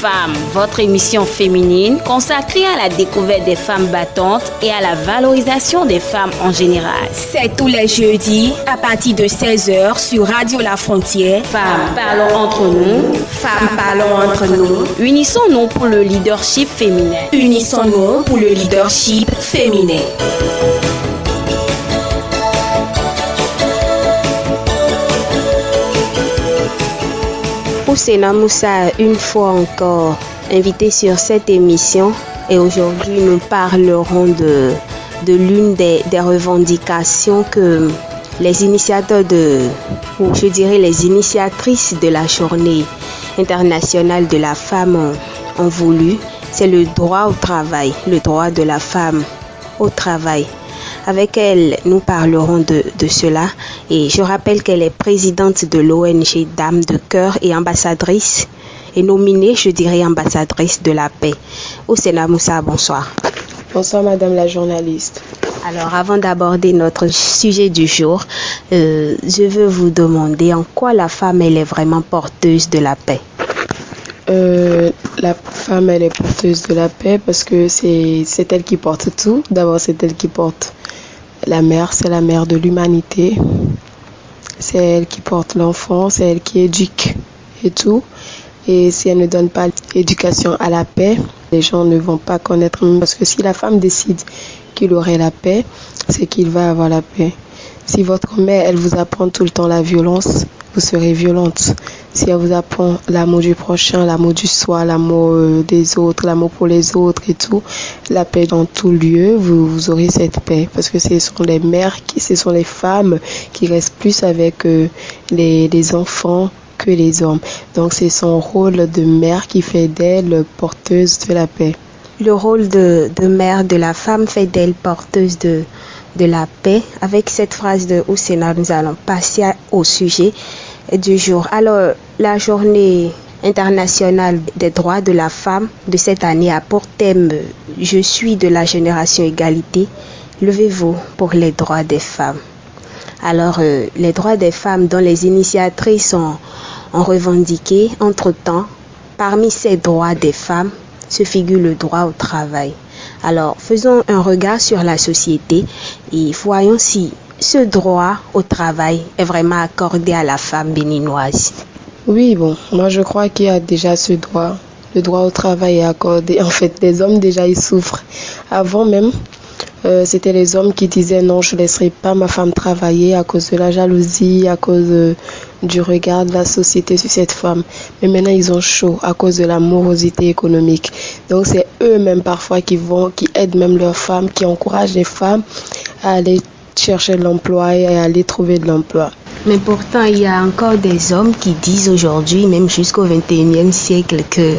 Femmes, votre émission féminine consacrée à la découverte des femmes battantes et à la valorisation des femmes en général. C'est tous les jeudis à partir de 16h sur Radio La Frontière. Femmes, parlons entre nous. Femmes, parlons entre nous. Unissons-nous pour le leadership féminin. Unissons-nous pour le leadership féminin. Ousena Moussa, une fois encore invité sur cette émission, et aujourd'hui nous parlerons de l'une des revendications que les initiateurs ou je dirais les initiatrices de la journée internationale de la femme ont voulu. C'est le droit au travail, le droit de la femme au travail. Avec elle, nous parlerons de cela, et je rappelle qu'elle est présidente de l'ONG Dames de Cœur et ambassadrice, et nominée, je dirais, ambassadrice de la paix. Ousena Moussa, bonsoir. Bonsoir Madame la journaliste. Alors, avant d'aborder notre sujet du jour, je veux vous demander en quoi la femme, elle est vraiment porteuse de la paix. La femme, elle est porteuse de la paix parce que c'est elle qui porte tout. D'abord, c'est elle qui porte la mère, c'est la mère de l'humanité. C'est elle qui porte l'enfant, c'est elle qui éduque et tout. Et si elle ne donne pas l'éducation à la paix, les gens ne vont pas connaître. Parce que si la femme décide qu'il aurait la paix, c'est qu'il va avoir la paix. Si votre mère, elle vous apprend tout le temps la violence, vous serez violente. Si elle vous apprend l'amour du prochain, l'amour du soi, l'amour des autres, l'amour pour les autres et tout, la paix dans tout lieu, vous aurez cette paix. Parce que ce sont les mères, ce sont les femmes qui restent plus avec les enfants que les hommes. Donc c'est son rôle de mère qui fait d'elle porteuse de la paix. Le rôle de mère de la femme fait d'elle porteuse de la paix. Avec cette phrase de Ousena, nous allons passer au sujet du jour. Alors, la journée internationale des droits de la femme de cette année a pour thème « Je suis de la génération égalité, levez-vous pour les droits des femmes ». Alors, les droits des femmes dont les initiatrices ont revendiqué entre-temps, parmi ces droits des femmes se figure le droit au travail. Alors, faisons un regard sur la société et voyons si ce droit au travail est vraiment accordé à la femme béninoise. Oui, bon, moi je crois qu'il y a déjà ce droit. Le droit au travail est accordé. En fait, les hommes déjà ils souffrent. Avant même, c'était les hommes qui disaient non, je ne laisserai pas ma femme travailler à cause de la jalousie, à cause du regard de la société sur cette femme. Mais maintenant, ils ont chaud à cause de la morosité économique. Donc, c'est eux-mêmes parfois qui aident même leurs femmes, qui encouragent les femmes à aller chercher de l'emploi et à aller trouver de l'emploi. Mais pourtant, il y a encore des hommes qui disent aujourd'hui, même jusqu'au 21e siècle, que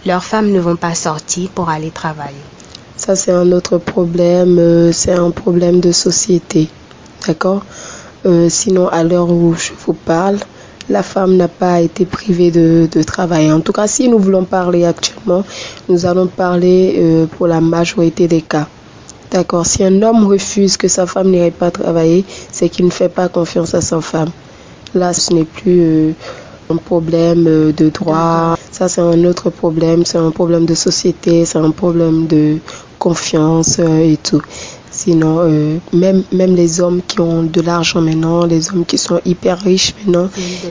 leurs femmes ne vont pas sortir pour aller travailler. Ça, c'est un autre problème, c'est un problème de société, d'accord ? Sinon, à l'heure où je vous parle, la femme n'a pas été privée de travail. En tout cas, si nous voulons parler actuellement, nous allons parler pour la majorité des cas. D'accord ? Si un homme refuse que sa femme n'irait pas travailler, c'est qu'il ne fait pas confiance à sa femme. Là, ce n'est plus un problème de droit. Ça, c'est un autre problème. C'est un problème de société. C'est un problème de confiance et tout. Sinon, même les hommes qui ont de l'argent maintenant, les hommes qui sont hyper riches maintenant,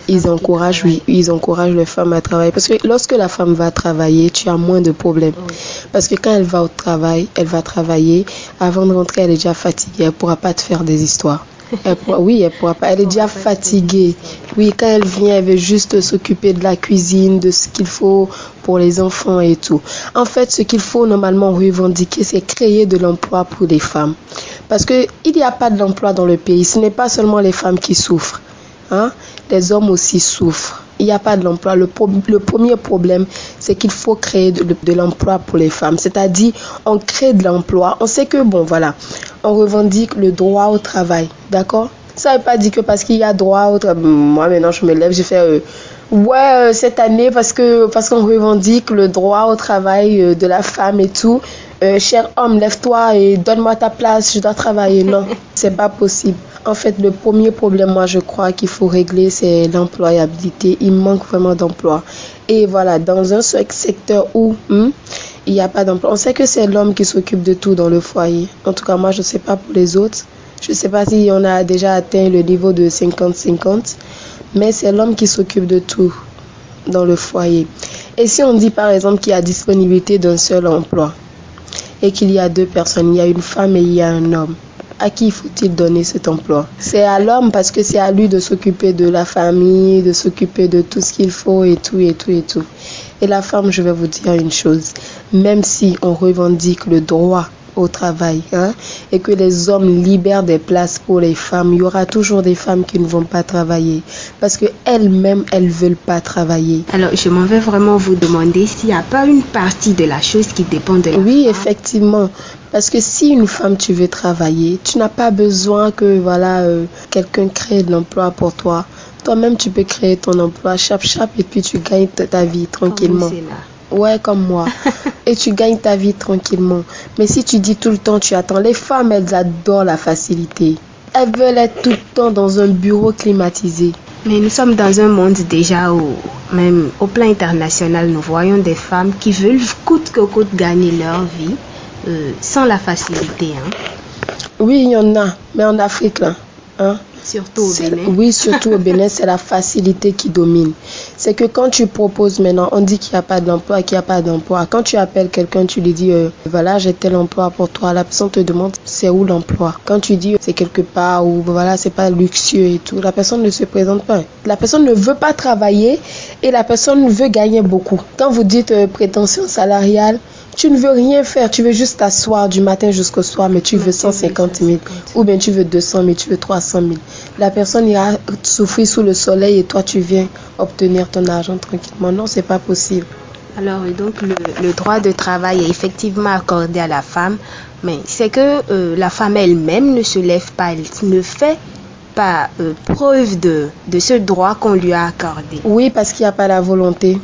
ils encouragent les femmes à travailler. Parce que lorsque la femme va travailler, tu as moins de problèmes. Oui. Parce que quand elle va au travail, elle va travailler. Avant de rentrer, elle est déjà fatiguée. Elle ne pourra pas te faire des histoires. Elle pourra pas. Elle est déjà fatiguée. Oui, quand elle vient, elle veut juste s'occuper de la cuisine, de ce qu'il faut pour les enfants et tout. En fait, ce qu'il faut normalement revendiquer, c'est créer de l'emploi pour les femmes. Parce qu'il n'y a pas de l'emploi dans le pays. Ce n'est pas seulement les femmes qui souffrent. Les hommes aussi souffrent. Il n'y a pas de l'emploi. Le premier problème, c'est qu'il faut créer de l'emploi pour les femmes. C'est-à-dire, on crée de l'emploi. On sait que, on revendique le droit au travail. D'accord ? Ça ne veut pas dire que parce qu'il y a droit au travail. Moi, maintenant, je me lève, je fais... cette année, parce qu'on revendique le droit au travail de la femme et tout. Cher homme, lève-toi et donne-moi ta place, je dois travailler. Non, c'est pas possible. En fait, le premier problème, moi, je crois qu'il faut régler, c'est l'employabilité. Il manque vraiment d'emploi. Et voilà, dans un secteur où il n'y a pas d'emploi, on sait que c'est l'homme qui s'occupe de tout dans le foyer. En tout cas, moi, je ne sais pas pour les autres. Je ne sais pas si on a déjà atteint le niveau de 50-50, mais c'est l'homme qui s'occupe de tout dans le foyer. Et si on dit par exemple qu'il y a disponibilité d'un seul emploi et qu'il y a 2 personnes, il y a une femme et il y a un homme, à qui faut-il donner cet emploi? C'est à l'homme parce que c'est à lui de s'occuper de la famille, de s'occuper de tout ce qu'il faut et tout. Et la femme, je vais vous dire une chose, même si on revendique le droit au travail et que les hommes libèrent des places pour les femmes, il y aura toujours des femmes qui ne vont pas travailler parce qu'elles-mêmes, elles ne veulent pas travailler. Alors, je m'en vais vraiment vous demander s'il n'y a pas une partie de la chose qui dépend de la femme. Oui, effectivement. Parce que si une femme, tu veux travailler, tu n'as pas besoin que quelqu'un crée de l'emploi pour toi. Toi-même, tu peux créer ton emploi, chap, et puis tu gagnes ta vie tranquillement. Ouais, comme moi. Et tu gagnes ta vie tranquillement. Mais si tu dis tout le temps, tu attends. Les femmes, elles adorent la facilité. Elles veulent être tout le temps dans un bureau climatisé. Mais nous sommes dans un monde déjà où, même au plan international, nous voyons des femmes qui veulent coûte que coûte gagner leur vie sans la facilité. Oui, il y en a. Mais en Afrique, là. Surtout au Bénin. Oui, surtout au Bénin, c'est la facilité qui domine. C'est que quand tu proposes maintenant, on dit qu'il n'y a pas d'emploi, Quand tu appelles quelqu'un, tu lui dis, voilà, j'ai tel emploi pour toi. La personne te demande, c'est où l'emploi? Quand tu dis, c'est quelque part ou voilà, c'est pas luxueux et tout, la personne ne se présente pas. La personne ne veut pas travailler et la personne veut gagner beaucoup. Quand vous dites prétention salariale, tu ne veux rien faire, tu veux juste t'asseoir du matin jusqu'au soir, mais tu veux 150 000, ou bien tu veux 200 000, tu veux 300 000. La personne ira souffrir sous le soleil et toi tu viens obtenir ton argent tranquillement. Non, c'est pas possible. Alors, donc, le droit de travail est effectivement accordé à la femme, mais c'est que la femme elle-même ne se lève pas, elle ne fait pas preuve de ce droit qu'on lui a accordé. Oui, parce qu'il n'y a pas la volonté.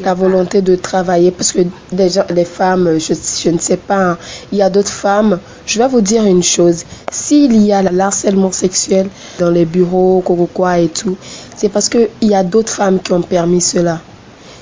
La volonté de travailler, parce que déjà les femmes, je ne sais pas, il y a d'autres femmes, je vais vous dire une chose, s'il y a l'harcèlement sexuel dans les bureaux, quoi et tout, c'est parce qu'il y a d'autres femmes qui ont permis cela.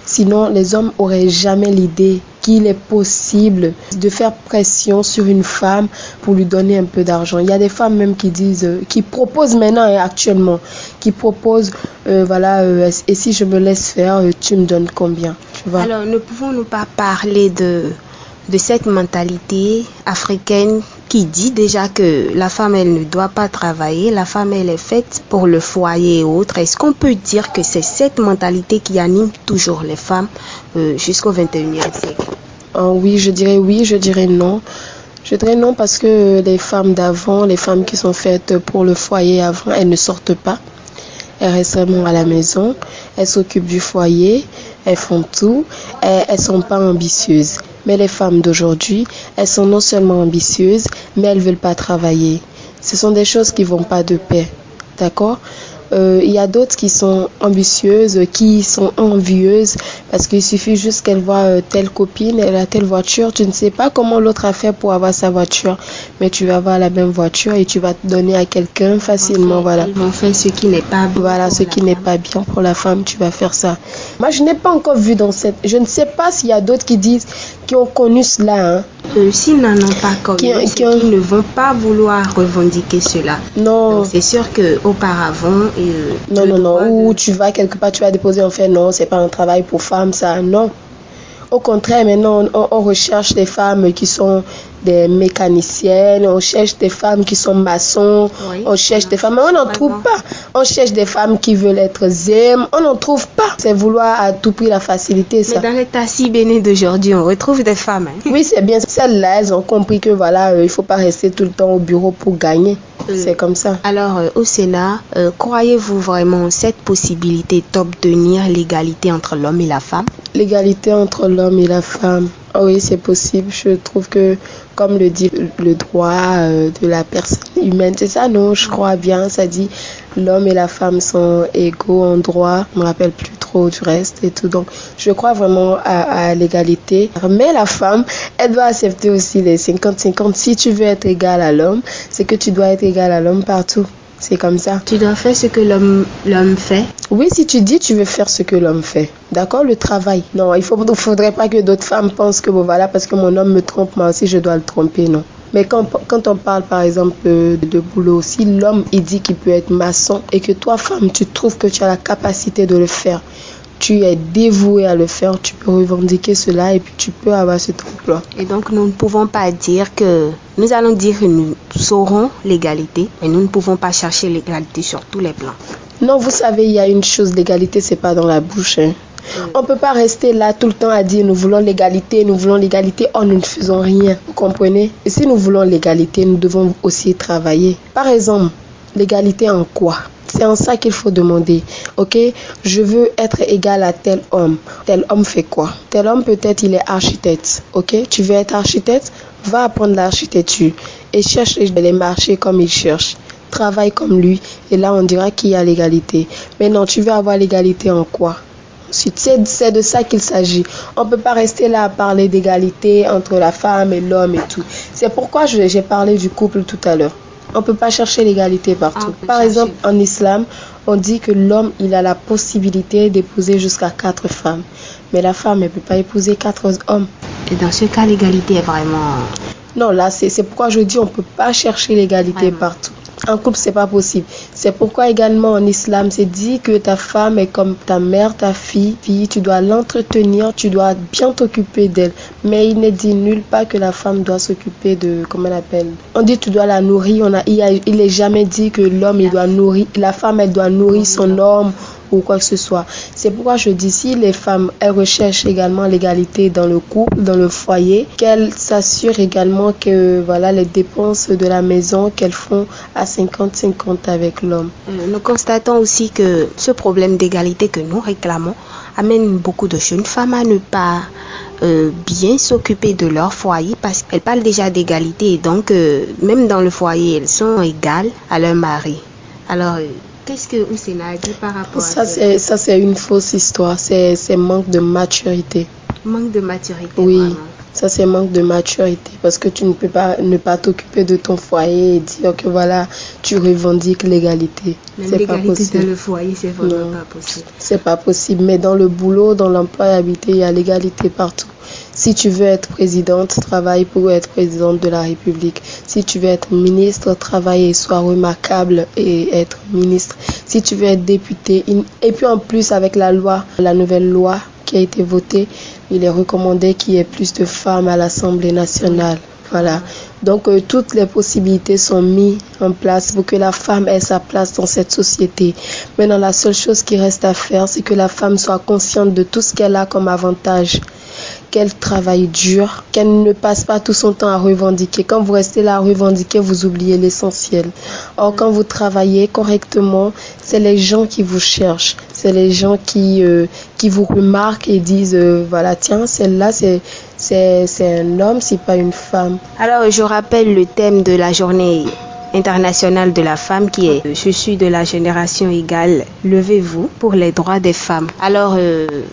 Sinon, les hommes n'auraient jamais l'idée qu'il est possible de faire pression sur une femme pour lui donner un peu d'argent. Il y a des femmes même qui disent, qui proposent maintenant et actuellement, qui proposent, et si je me laisse faire, tu me donnes combien, tu vois? Alors, ne pouvons-nous pas parler de cette mentalité africaine qui dit déjà que la femme, elle ne doit pas travailler, la femme, elle est faite pour le foyer et autres. Est-ce qu'on peut dire que c'est cette mentalité qui anime toujours les femmes jusqu'au 21e siècle? Oui, je dirais non. Je dirais non parce que les femmes d'avant, les femmes qui sont faites pour le foyer avant, elles ne sortent pas. Elles restent vraiment à la maison, elles s'occupent du foyer, elles font tout, elles sont pas ambitieuses. Mais les femmes d'aujourd'hui, elles sont non seulement ambitieuses, mais elles veulent pas travailler. Ce sont des choses qui vont pas de pair, d'accord? Il y a d'autres qui sont ambitieuses, qui sont envieuses, parce qu'il suffit juste qu'elles voient telle copine, elle a telle voiture, tu ne sais pas comment l'autre a fait pour avoir sa voiture, mais tu vas avoir la même voiture et tu vas te donner à quelqu'un facilement, voilà. Elles vont faire ce qui n'est pas bien. Voilà, ce qui n'est pas bien pour la femme, tu vas faire ça. Moi, je n'ai pas encore vu je ne sais pas s'il y a d'autres qui ont connu cela, S'ils n'en ont pas connu, qui ne vont pas vouloir revendiquer cela. Non. Donc, c'est sûr qu'auparavant... Non. Ou tu vas quelque part, tu vas déposer en fait, non, c'est pas un travail pour femmes, ça, non. Au contraire, maintenant, on recherche des femmes qui sont des mécaniciennes, on cherche des femmes qui sont maçons, oui, on cherche des femmes, mais on n'en trouve pas. On cherche des femmes qui veulent être zèmes, on n'en trouve pas. C'est vouloir à tout prix la facilité, ça. Mais dans l'état si béni d'aujourd'hui, on retrouve des femmes. Oui, c'est bien. Celles-là, elles ont compris que voilà, il faut pas rester tout le temps au bureau pour gagner. C'est comme ça. Alors, au Sénat, croyez-vous vraiment cette possibilité d'obtenir l'égalité entre l'homme et la femme? L'égalité entre l'homme et la femme, oui, c'est possible. Je trouve que, comme le dit le droit de la personne humaine, c'est ça, non? Je crois bien, ça dit l'homme et la femme sont égaux en droit. Je me rappelle plus trop du reste et tout. Donc, je crois vraiment à l'égalité. Mais la femme, elle doit accepter aussi les 50-50. Si tu veux être égal à l'homme, c'est que tu dois être égal à l'homme partout. C'est comme ça. Tu dois faire ce que l'homme fait. Oui, si tu dis tu veux faire ce que l'homme fait. D'accord, le travail. Non, il ne faudrait pas que d'autres femmes pensent que bon, voilà, parce que mon homme me trompe, moi aussi je dois le tromper, non. Mais quand on parle par exemple de boulot, si l'homme il dit qu'il peut être maçon et que toi femme tu trouves que tu as la capacité de le faire, tu es dévoué à le faire, tu peux revendiquer cela et puis tu peux avoir cet emploi. Et donc nous ne pouvons pas dire que nous allons dire que nous saurons l'égalité, mais nous ne pouvons pas chercher l'égalité sur tous les plans. Non, vous savez, il y a une chose, l'égalité c'est pas dans la bouche, hein. On ne peut pas rester là tout le temps à dire nous voulons l'égalité, or nous ne faisons rien. Vous comprenez? Et si nous voulons l'égalité, nous devons aussi travailler. Par exemple, l'égalité en quoi? C'est en ça qu'il faut demander. Ok, je veux être égal à tel homme. Tel homme fait quoi? Tel homme peut-être il est architecte. Ok, tu veux être architecte? Va apprendre l'architecture et cherche les marchés comme il cherche. Travaille comme lui et là on dira qu'il y a l'égalité. Mais non, tu veux avoir l'égalité en quoi? C'est de ça qu'il s'agit. On ne peut pas rester là à parler d'égalité entre la femme et l'homme et tout. C'est pourquoi j'ai parlé du couple tout à l'heure. On ne peut pas chercher l'égalité partout. Par exemple, en islam, on dit que l'homme il a la possibilité d'épouser jusqu'à 4 femmes. Mais la femme, elle ne peut pas épouser 4 hommes. Et dans ce cas, l'égalité est vraiment... Non, là, c'est pourquoi je dis on ne peut pas chercher l'égalité partout. En couple, c'est pas possible. C'est pourquoi également en islam, c'est dit que ta femme est comme ta mère, ta fille. Tu dois l'entretenir, tu dois bien t'occuper d'elle. Mais il n'est dit nulle part que la femme doit s'occuper de, comment on appelle? On dit tu dois la nourrir. Il n'est jamais dit que l'homme, il doit nourrir, la femme, elle doit nourrir son homme ou quoi que ce soit. C'est pourquoi je dis si les femmes, elles recherchent également l'égalité dans le couple, dans le foyer, qu'elles s'assurent également que voilà les dépenses de la maison qu'elles font à 50-50 avec l'homme. Nous constatons aussi que ce problème d'égalité que nous réclamons amène beaucoup de jeunes femmes à ne pas bien s'occuper de leur foyer parce qu'elles parlent déjà d'égalité et donc même dans le foyer, elles sont égales à leur mari. Alors, qu'est-ce que Oussena a dit par rapport à ça? Ça, c'est une fausse histoire. C'est manque de maturité. Manque de maturité, oui. Vraiment. Ça, c'est manque de maturité parce que tu ne peux pas ne pas t'occuper de ton foyer et dire que voilà, tu revendiques l'égalité. Même c'est pas possible. Dans le foyer, c'est vraiment pas possible. C'est pas possible. Mais dans le boulot, dans l'employabilité, il y a l'égalité partout. Si tu veux être présidente, travaille pour être présidente de la République. Si tu veux être ministre, travaille et sois remarquable et être ministre. Si tu veux être député, et puis en plus avec la nouvelle loi qui a été votée, il est recommandé qu'il y ait plus de femmes à l'Assemblée nationale. Voilà. Donc toutes les possibilités sont mises en place pour que la femme ait sa place dans cette société. Maintenant, la seule chose qui reste à faire, c'est que la femme soit consciente de tout ce qu'elle a comme avantage. Qu'elle travaille dur, qu'elle ne passe pas tout son temps à revendiquer. Quand vous restez là à revendiquer, vous oubliez l'essentiel. Or, quand vous travaillez correctement, c'est les gens qui vous cherchent. C'est les gens qui vous remarquent et disent, voilà, tiens, celle-là, c'est un homme, c'est pas une femme. Alors, je rappelle le thème de la journée internationale de la femme qui est « Je suis de la génération égale, levez-vous pour les droits des femmes ». Alors,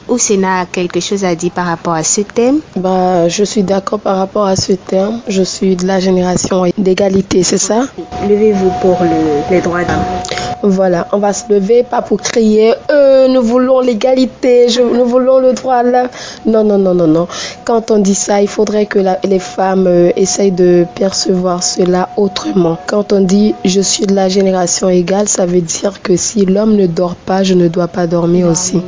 Oussena a quelque chose à dire par rapport à ce thème? Je suis d'accord par rapport à ce thème. Je suis de la génération d'égalité, c'est ça? Levez-vous pour les droits des femmes. Voilà, on va se lever, pas pour crier nous voulons l'égalité, nous voulons le droit là. Non. Quand on dit ça, il faudrait que les femmes essayent de percevoir cela autrement. Quand on dit je suis de la génération égale, ça veut dire que si l'homme ne dort pas, je ne dois pas dormir aussi.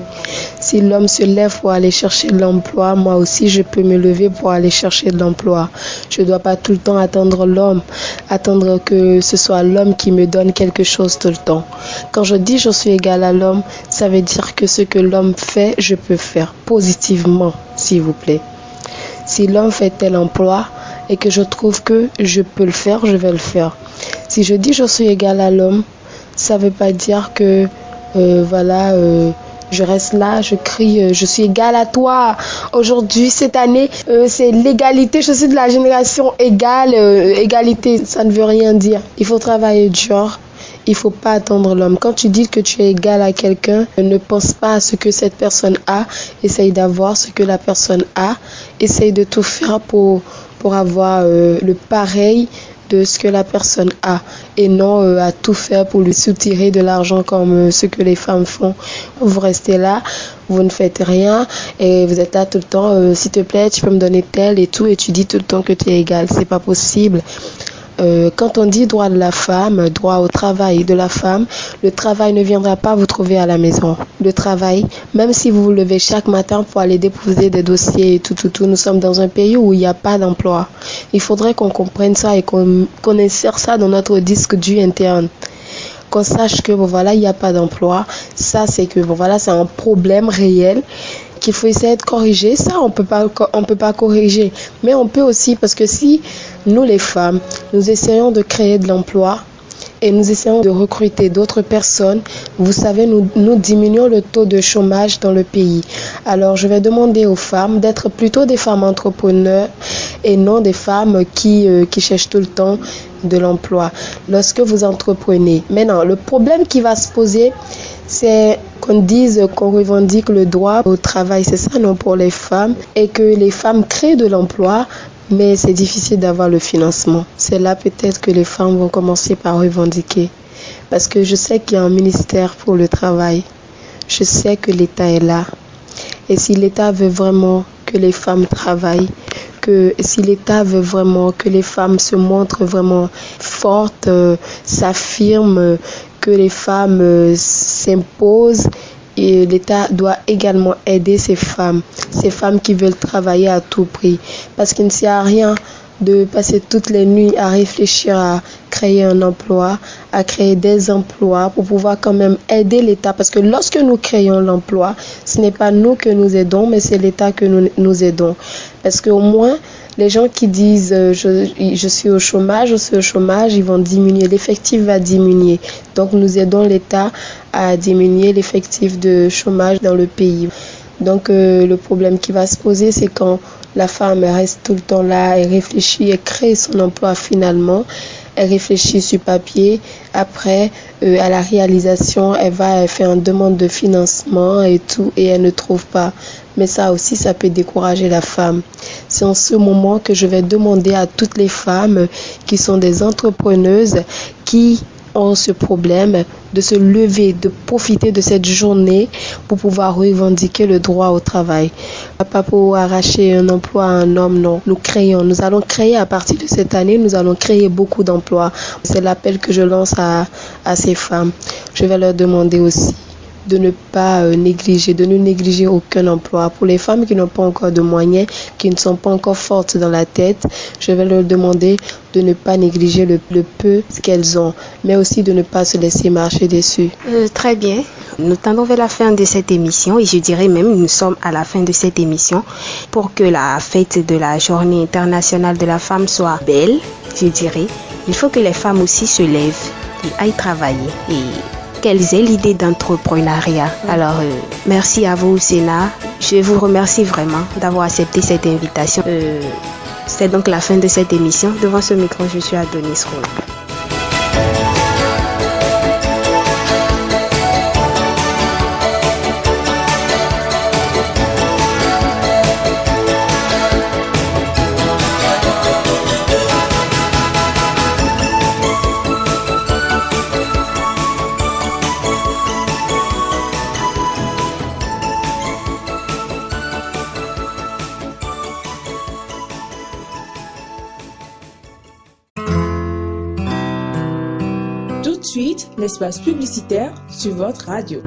Si l'homme se lève pour aller chercher de l'emploi, moi aussi je peux me lever pour aller chercher de l'emploi. Je ne dois pas tout le temps attendre l'homme, attendre que ce soit l'homme qui me donne quelque chose tout le temps. Quand je dis je suis égale à l'homme, ça veut dire que ce que l'homme fait, je peux faire positivement, s'il vous plaît. Si l'homme fait tel emploi et que je trouve que je peux le faire, je vais le faire. Si je dis je suis égale à l'homme, ça ne veut pas dire que je reste là, je crie, je suis égale à toi. Aujourd'hui, cette année, c'est l'égalité. Je suis de la génération égale. Égalité, ça ne veut rien dire. Il faut travailler dur. Il ne faut pas attendre l'homme. Quand tu dis que tu es égal à quelqu'un, ne pense pas à ce que cette personne a. Essaye d'avoir ce que la personne a. Essaye de tout faire pour avoir le pareil de ce que la personne a et non à tout faire pour lui soutirer de l'argent comme ce que les femmes font. Vous restez là, vous ne faites rien et vous êtes là tout le temps, s'il te plaît, tu peux me donner tel et tout, et tu dis tout le temps que tu es égal. C'est pas possible. Quand on dit droit de la femme, droit au travail de la femme, le travail ne viendra pas vous trouver à la maison. Le travail, même si vous vous levez chaque matin pour aller déposer des dossiers et tout, nous sommes dans un pays où il n'y a pas d'emploi. Il faudrait qu'on comprenne ça et qu'on insère ça dans notre disque dur interne. Qu'on sache que voilà, il n'y a pas d'emploi. Ça, c'est que voilà, c'est un problème réel qu'il faut essayer de corriger. Ça, on peut pas corriger. Mais on peut aussi, parce que si nous, les femmes, nous essayons de créer de l'emploi et nous essayons de recruter d'autres personnes, vous savez, nous diminuons le taux de chômage dans le pays. Alors, je vais demander aux femmes d'être plutôt des femmes entrepreneurs et non des femmes qui cherchent tout le temps de l'emploi. Lorsque vous entreprenez. Maintenant, le problème qui va se poser, c'est qu'on dise qu'on revendique le droit au travail, c'est ça, non, pour les femmes, et que les femmes créent de l'emploi, mais c'est difficile d'avoir le financement. C'est là peut-être que les femmes vont commencer par revendiquer. Parce que je sais qu'il y a un ministère pour le travail. Je sais que l'État est là. Et si l'État veut vraiment que les femmes travaillent, que si l'État veut vraiment que les femmes se montrent vraiment fortes, s'affirment, que les femmes s'imposent, et l'État doit également aider ces femmes qui veulent travailler à tout prix. Parce qu'il ne sert à rien de passer toutes les nuits à réfléchir à créer un emploi, à créer des emplois pour pouvoir quand même aider l'État. Parce que lorsque nous créons l'emploi, ce n'est pas nous que nous aidons, mais c'est l'État que nous aidons. Parce qu'au moins, les gens qui disent je suis au chômage, ils vont diminuer, l'effectif va diminuer. Donc nous aidons l'État à diminuer l'effectif de chômage dans le pays. Donc le problème qui va se poser, c'est quand la femme reste tout le temps là, elle réfléchit et crée son emploi finalement. Elle réfléchit sur papier. Après, à la réalisation, elle fait une demande de financement et tout, et elle ne trouve pas. Mais ça aussi, ça peut décourager la femme. C'est en ce moment que je vais demander à toutes les femmes qui sont des entrepreneuses, qui ont ce problème, de se lever, de profiter de cette journée pour pouvoir revendiquer le droit au travail. Pas pour arracher un emploi à un homme, non. Nous allons créer à partir de cette année, nous allons créer beaucoup d'emplois. C'est l'appel que je lance à ces femmes. Je vais leur demander aussi de ne pas négliger, de ne négliger aucun emploi. Pour les femmes qui n'ont pas encore de moyens, qui ne sont pas encore fortes dans la tête, je vais leur demander de ne pas négliger le peu qu'elles ont, mais aussi de ne pas se laisser marcher dessus. Très bien. Nous tendons vers la fin de cette émission et je dirais même nous sommes à la fin de cette émission. Pour que la fête de la Journée internationale de la femme soit belle, je dirais, il faut que les femmes aussi se lèvent et aillent travailler et qu'elles aient l'idée d'entrepreneuriat. Alors, merci à vous, Sénat. Je vous remercie vraiment d'avoir accepté cette invitation. C'est donc la fin de cette émission. Devant ce micro, je suis Adonis Roux. Tout de suite, l'espace publicitaire sur votre radio.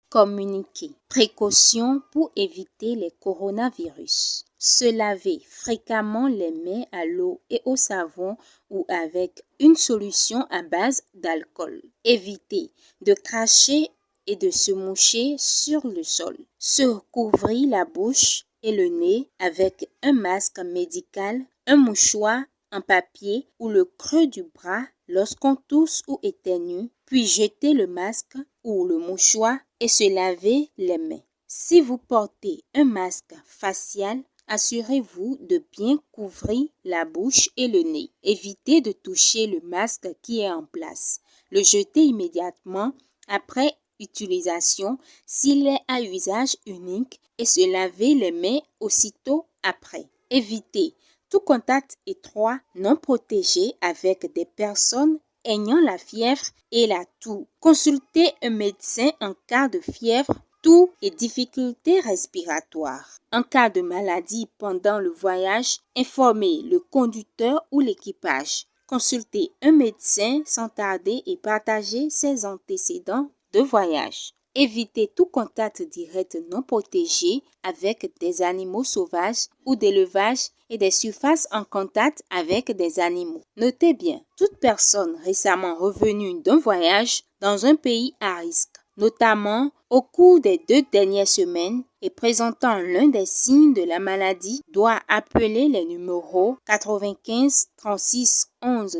Communiquer. Précautions pour éviter les coronavirus. Se laver fréquemment les mains à l'eau et au savon ou avec une solution à base d'alcool. Éviter de cracher et de se moucher sur le sol. Se recouvrir la bouche et le nez avec un masque médical, un mouchoir en papier ou le creux du bras lorsqu'on tousse ou éternue, puis jeter le masque ou le mouchoir et se laver les mains. Si vous portez un masque facial, assurez-vous de bien couvrir la bouche et le nez. Évitez de toucher le masque qui est en place. Le jeter immédiatement après utilisation s'il est à usage unique et se laver les mains aussitôt après. Évitez tout contact étroit non protégé avec des personnes ayant la fièvre et la toux. Consultez un médecin en cas de fièvre, toux et difficultés respiratoires. En cas de maladie pendant le voyage, informez le conducteur ou l'équipage. Consultez un médecin sans tarder et partagez ses antécédents de voyage. Évitez tout contact direct non protégé avec des animaux sauvages ou d'élevage et des surfaces en contact avec des animaux. Notez bien, toute personne récemment revenue d'un voyage dans un pays à risque, notamment au cours des 2 dernières semaines et présentant l'un des signes de la maladie, doit appeler les numéros 95 36 11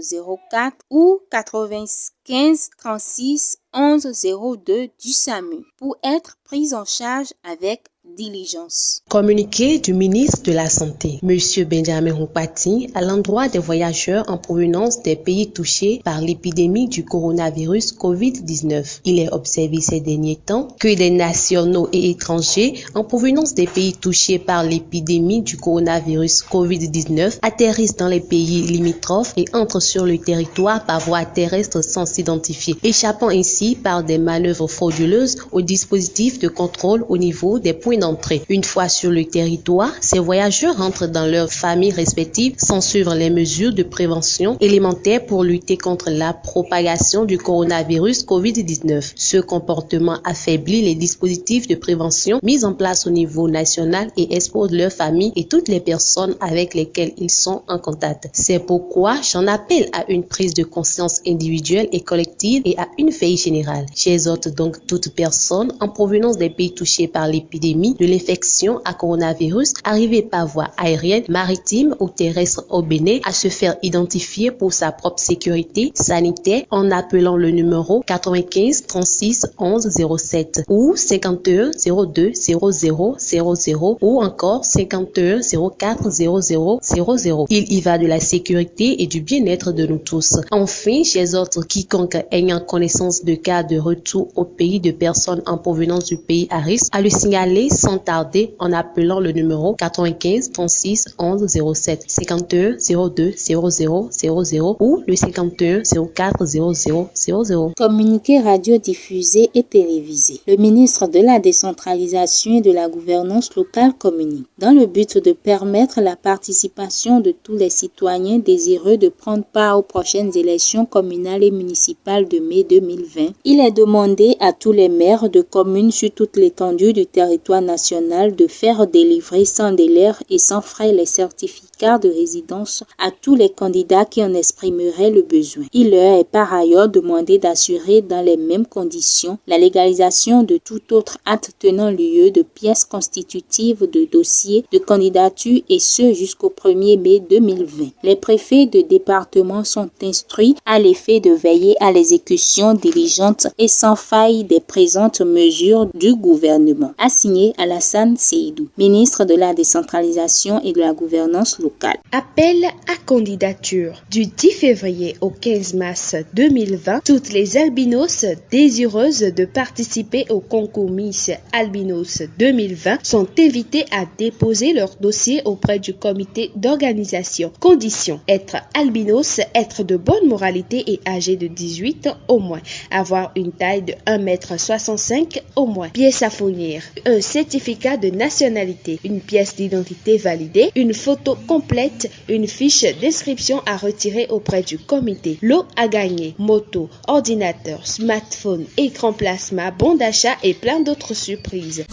04 ou 95 36 11 02 du SAMU pour être prise en charge avec diligence. Communiqué du ministre de la Santé, M. Benjamin Humphrey, à l'endroit des voyageurs en provenance des pays touchés par l'épidémie du coronavirus COVID-19. Il est observé ces derniers temps que des nationaux et étrangers en provenance des pays touchés par l'épidémie du coronavirus COVID-19 atterrissent dans les pays limitrophes et entrent sur le territoire par voie terrestre sans s'identifier, échappant ainsi par des manœuvres frauduleuses au dispositif de contrôle au niveau des points d'entrée. Une fois sur le territoire, ces voyageurs rentrent dans leurs familles respectives sans suivre les mesures de prévention élémentaires pour lutter contre la propagation du coronavirus COVID-19. Ce comportement affaiblit les dispositifs de prévention mis en place au niveau national et expose leurs familles et toutes les personnes avec lesquelles ils sont en contact. C'est pourquoi j'en appelle à une prise de conscience individuelle et collective et à une veille générale. J'exhorte donc toute personne en provenance des pays touchés par l'épidémie de l'infection à coronavirus arrivée par voie aérienne, maritime ou terrestre au Bénin à se faire identifier pour sa propre sécurité sanitaire en appelant le numéro 95 36 11 07 ou 51 02 00 00 ou encore 51 04 00 00. Il y va de la sécurité et du bien-être de nous tous. Enfin, j'exhorte quiconque ayant connaissance de cas de retour au pays de personnes en provenance du pays à risque à le signaler sans tarder en appelant le numéro 95 36 11 07 51 02 00 00 ou le 51 04 00 00. Communiqué radiodiffusé et télévisé. Le ministre de la décentralisation et de la gouvernance locale communique dans le but de permettre la participation de tous les citoyens désireux de prendre part aux prochaines élections communales et municipales de mai 2020. Il est demandé à tous les maires de communes sur toute l'étendue du territoire national de faire délivrer sans délai et sans frais les certificats de résidence à tous les candidats qui en exprimeraient le besoin. Il leur est par ailleurs demandé d'assurer dans les mêmes conditions la légalisation de tout autre acte tenant lieu de pièces constitutives de dossiers de candidature et ce jusqu'au 1er mai 2020. Les préfets de département sont instruits à l'effet de veiller à l'exécution diligente et sans faille des présentes mesures du gouvernement. Assigné Alassane Seydou, ministre de la décentralisation et de la gouvernance locale. Appel à candidature. Du 10 février au 15 mars 2020, toutes les albinos désireuses de participer au concours Miss Albinos 2020 sont invitées à déposer leur dossier auprès du comité d'organisation. Conditions: être albinos, être de bonne moralité et âgé de 18 ans au moins, avoir une taille de 1,65 m au moins, pièce à fournir, un certificat de nationalité, une pièce d'identité validée, une photo complète, une fiche d'inscription à retirer auprès du comité, lot à gagner, moto, ordinateur, smartphone, écran plasma, bon d'achat et plein d'autres surprises.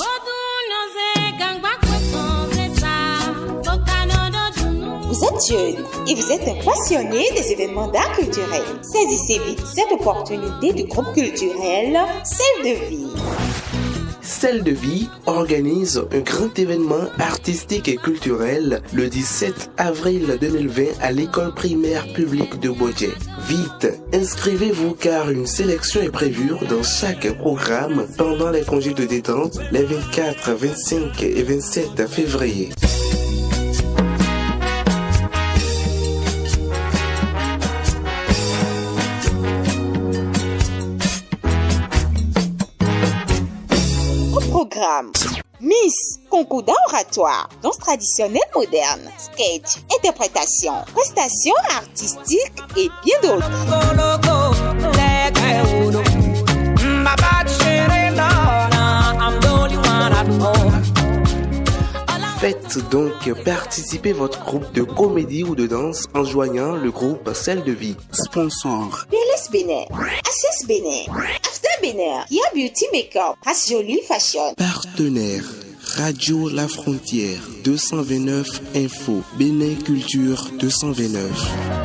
Vous êtes jeune et vous êtes un passionné des événements d'art culturel. Saisissez vite cette opportunité du groupe culturel Celle de Vie. Celle de Vie organise un grand événement artistique et culturel le 17 avril 2020 à l'école primaire publique de Bodje. Vite, inscrivez-vous car une sélection est prévue dans chaque programme pendant les congés de détente les 24, 25 et 27 février. Miss, concours d'oratoire, danse traditionnelle moderne, sketch, interprétation, prestations artistiques et bien d'autres. Faites donc participer votre groupe de comédie ou de danse en joignant le groupe Celle de Vie. Sponsor PLS Bénin, Access Bénin, After Bénin, Kia Beauty Makeup, As Jolie Fashion. Partenaire Radio La Frontière 229 Info, Bénin Culture 229.